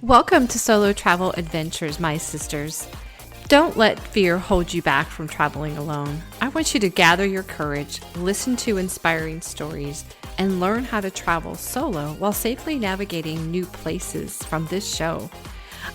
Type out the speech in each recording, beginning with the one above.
Welcome to Solo Travel Adventures, my sisters. Don't let fear hold you back from traveling alone. I want you to gather your courage, listen to inspiring stories, and learn how to travel solo while safely navigating new places from this show.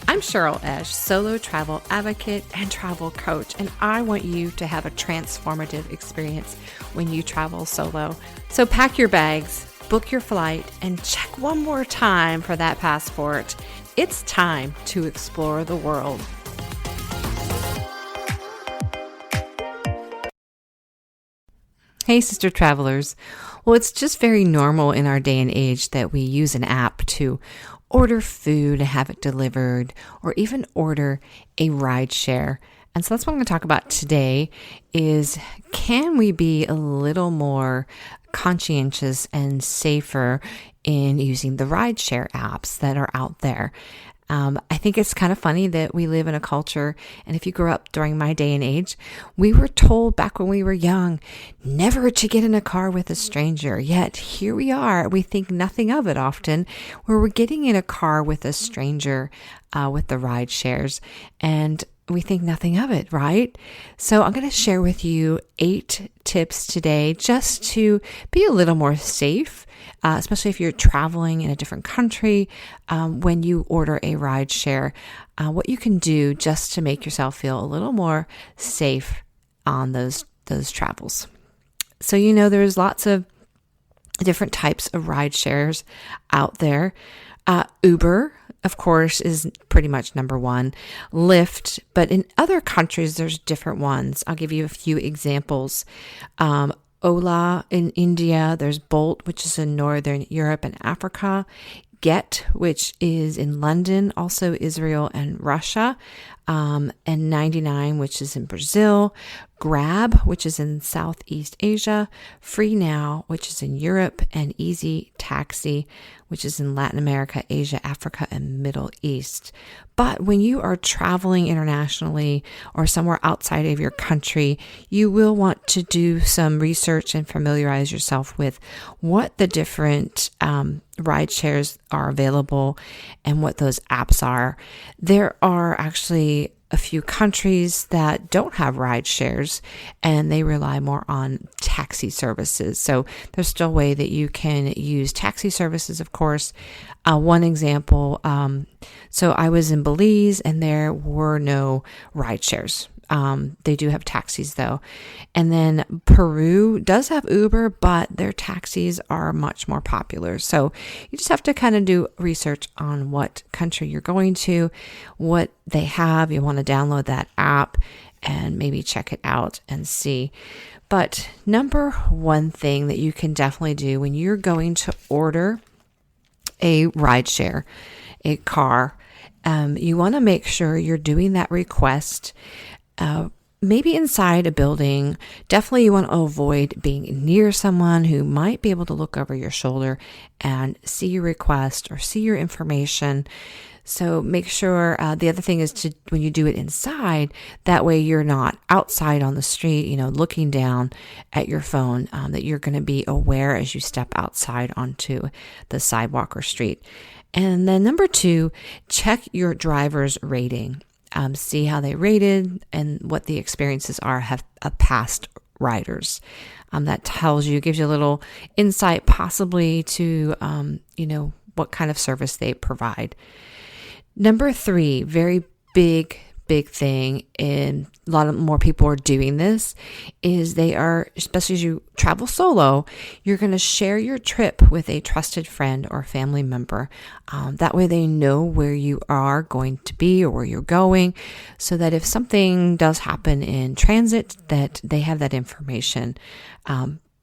I'm Cheryl Esch, solo travel advocate and travel coach, and I want you to have a transformative experience when you travel solo. So pack your bags, book your flight, and check one more time for that passport. It's time to explore the world. Hey, sister travelers. Well, it's just very normal in our day and age that we use an app to order food and have it delivered, or even order a rideshare. And so that's what I'm going to talk about today is, can we be a little more conscientious and safer in using the rideshare apps that are out there? I think it's kind of funny that we live in a culture, and if you grew up during my day and age, we were told back when we were young, never to get in a car with a stranger. Yet here we are. We think nothing of it often, where we're getting in a car with a stranger with the ride shares, and we think nothing of it, right? So I'm going to share with you 8 tips today just to be a little more safe, especially if you're traveling in a different country when you order a ride share, what you can do just to make yourself feel a little more safe on those travels. So, there's lots of different types of ride shares out there. Uber, of course, is pretty much number one. Lyft, but in other countries, there's different ones. I'll give you a few examples. Ola in India, there's Bolt, which is in Northern Europe and Africa. Get, which is in London, also Israel and Russia, and 99, which is in Brazil. Grab, which is in Southeast Asia. Free Now, which is in Europe, and Easy Taxi, which is in Latin America, Asia, Africa, and Middle East. But when you are traveling internationally or somewhere outside of your country, you will want to do some research and familiarize yourself with what the different ride shares are available and what those apps are. There are actually a few countries that don't have ride shares, and they rely more on taxi services. So there's still a way that you can use taxi services, of course. One example, so I was in Belize and there were no ride shares. They do have taxis though. And then Peru does have Uber, but their taxis are much more popular. So you just have to kind of do research on what country you're going to, what they have. You want to download that app and maybe check it out and see. But number one thing that you can definitely do when you're going to order a rideshare, a car, you want to make sure you're doing that request maybe inside a building. Definitely you want to avoid being near someone who might be able to look over your shoulder and see your request or see your information. So make sure, the other thing is to, when you do it inside, that way you're not outside on the street, looking down at your phone, that you're going to be aware as you step outside onto the sidewalk or street. And then number 2, check your driver's rating. See how they rated and what the experiences are of past riders. That gives you a little insight possibly to, what kind of service they provide. Number 3, very big thing, and a lot of more people are doing this, is they are, especially as you travel solo, you're going to share your trip with a trusted friend or family member. That way they know where you are going to be or where you're going, so that if something does happen in transit, that they have that information.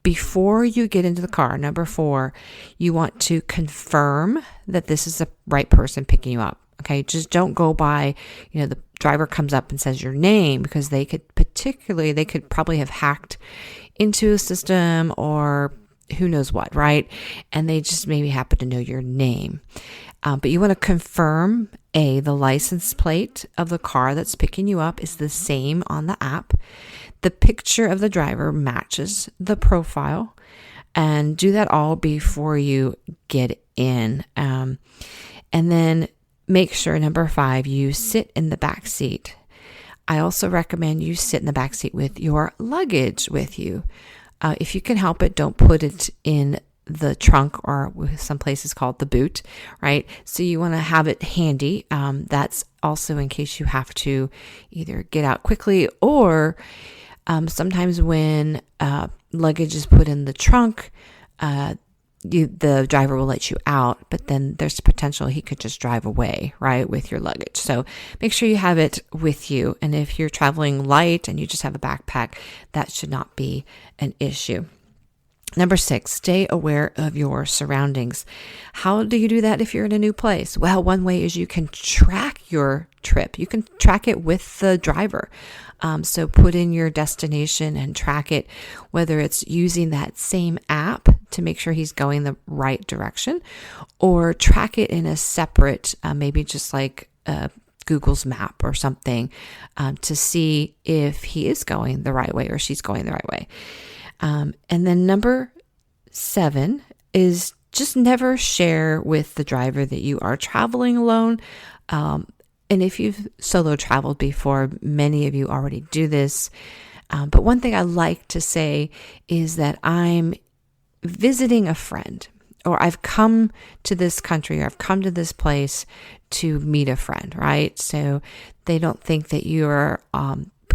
Before you get into the car, number 4, you want to confirm that this is the right person picking you up. Okay, just don't go by, the driver comes up and says your name, because they could probably have hacked into a system or who knows what, right? And they just maybe happen to know your name. But you want to confirm the license plate of the car that's picking you up is the same on the app. The picture of the driver matches the profile, and do that all before you get in. And then make sure, number 5, you sit in the back seat. I also recommend you sit in the back seat with your luggage with you. If you can help it, don't put it in the trunk, or some places called the boot, right? So you want to have it handy. That's also in case you have to either get out quickly, or sometimes when luggage is put in the trunk, the driver will let you out, but then there's potential he could just drive away, right, with your luggage. So make sure you have it with you. And if you're traveling light and you just have a backpack, that should not be an issue. Number 6, stay aware of your surroundings. How do you do that if you're in a new place? Well, one way is you can track your trip. You can track it with the driver. So put in your destination and track it, whether it's using that same app to make sure he's going the right direction, or track it in a separate, maybe just like Google's map or something, to see if he is going the right way or she's going the right way. And then number 7 is just never share with the driver that you are traveling alone. And if you've solo traveled before, many of you already do this. But one thing I like to say is that I'm visiting a friend, or I've come to this country, or I've come to this place to meet a friend, right? So they don't think that you're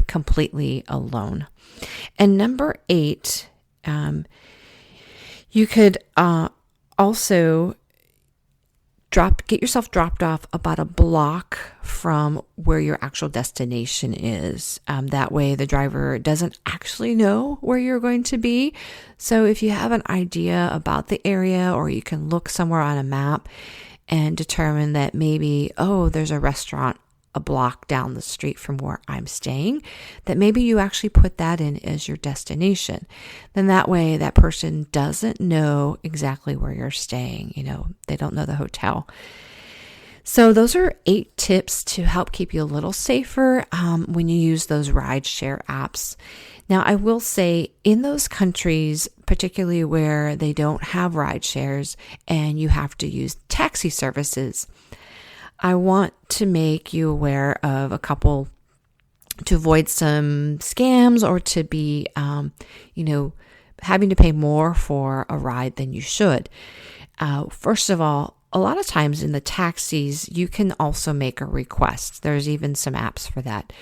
completely alone. And number 8, you could also get yourself dropped off about a block from where your actual destination is. That way the driver doesn't actually know where you're going to be. So if you have an idea about the area, or you can look somewhere on a map and determine that maybe, there's a restaurant a block down the street from where I'm staying, that maybe you actually put that in as your destination. Then that way that person doesn't know exactly where you're staying. They don't know the hotel. So those are 8 tips to help keep you a little safer when you use those rideshare apps. Now, I will say in those countries, particularly where they don't have rideshares and you have to use taxi services, I want to make you aware of a couple to avoid some scams, or to be, having to pay more for a ride than you should. First of all, a lot of times in the taxis, you can also make a request. There's even some apps for that.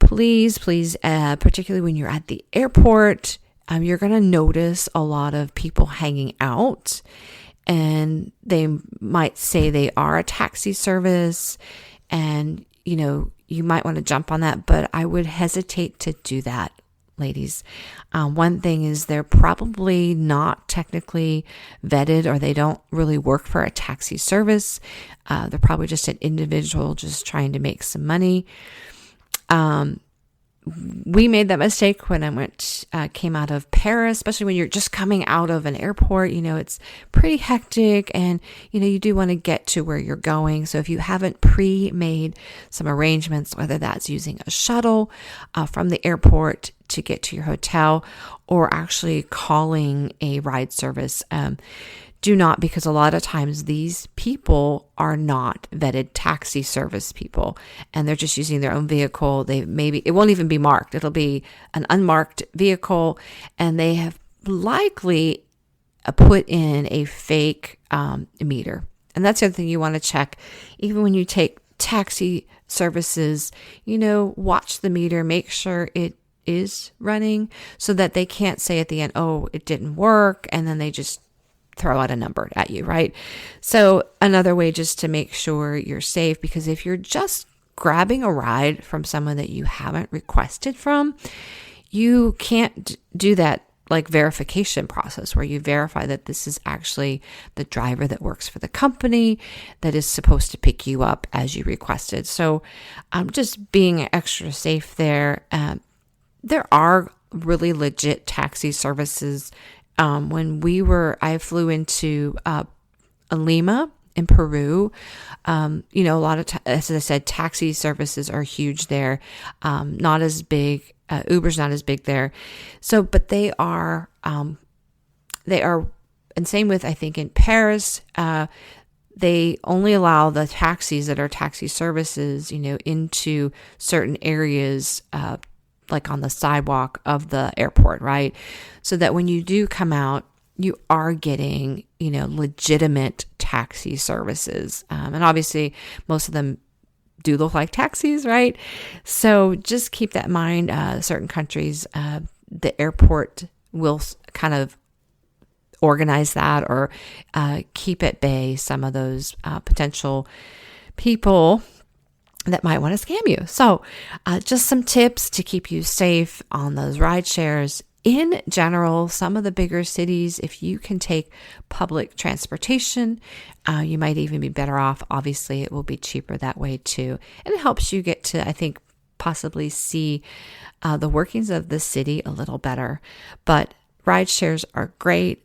Please, particularly when you're at the airport, you're going to notice a lot of people hanging out. And they might say they are a taxi service, and, you might want to jump on that, but I would hesitate to do that, ladies. One thing is they're probably not technically vetted, or they don't really work for a taxi service. They're probably just an individual just trying to make some money. We made that mistake when I came out of Paris, especially when you're just coming out of an airport. It's pretty hectic, and, you do want to get to where you're going. So if you haven't pre-made some arrangements, whether that's using a shuttle from the airport to get to your hotel, or actually calling a ride service, do not, because a lot of times these people are not vetted taxi service people, and they're just using their own vehicle. It won't even be marked. It'll be an unmarked vehicle, and they have likely put in a fake meter. And that's the other thing you want to check. Even when you take taxi services, watch the meter, make sure it is running, so that they can't say at the end, it didn't work, and then they just throw out a number at you, right? So another way just to make sure you're safe, because if you're just grabbing a ride from someone that you haven't requested from, you can't do that like verification process where you verify that this is actually the driver that works for the company that is supposed to pick you up as you requested. So just being extra safe there. There are really legit taxi services. I flew into Lima in Peru. A lot of, as I said, taxi services are huge there. Not as big. Uber's not as big there. So, but they are, and same with, I think in Paris, they only allow the taxis that are taxi services, into certain areas, like on the sidewalk of the airport, right? So that when you do come out, you are getting, legitimate taxi services. And obviously most of them do look like taxis, right? So just keep that in mind. Certain countries, the airport will kind of organize that or keep at bay some of those potential people that might want to scam you. So just some tips to keep you safe on those ride shares. In general, some of the bigger cities, if you can take public transportation, you might even be better off. Obviously, it will be cheaper that way too. And it helps you get to, I think, possibly see the workings of the city a little better. But ride shares are great,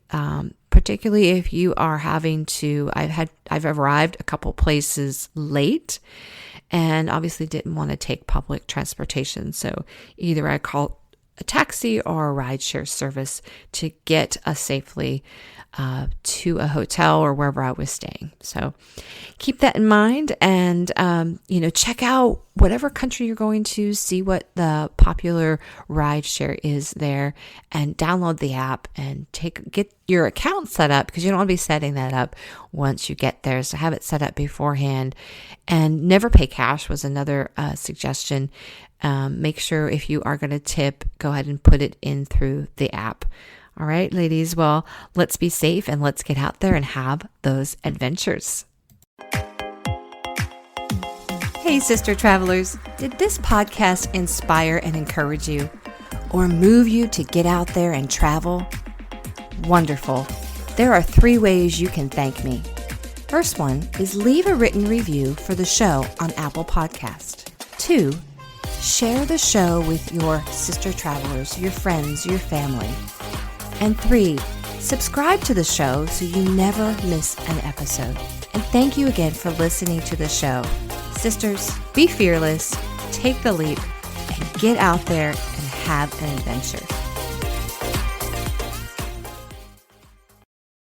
particularly if you are having to, I've arrived a couple places late and obviously didn't want to take public transportation. So either I call a taxi or a rideshare service to get us safely to a hotel or wherever I was staying. So keep that in mind and, check out whatever country you're going to, see what the popular rideshare is there and download the app and get your account set up because you don't want to be setting that up once you get there. So have it set up beforehand and never pay cash was another suggestion. Make sure if you are going to tip, go ahead and put it in through the app. All right, ladies, well, let's be safe and let's get out there and have those adventures. Hey, sister travelers, did this podcast inspire and encourage you or move you to get out there and travel? Wonderful. There are 3 ways you can thank me. First one is leave a written review for the show on Apple Podcast. 2, share the show with your sister travelers, your friends, your family. And 3, subscribe to the show so you never miss an episode. And thank you again for listening to the show. Sisters, be fearless, take the leap, and get out there and have an adventure.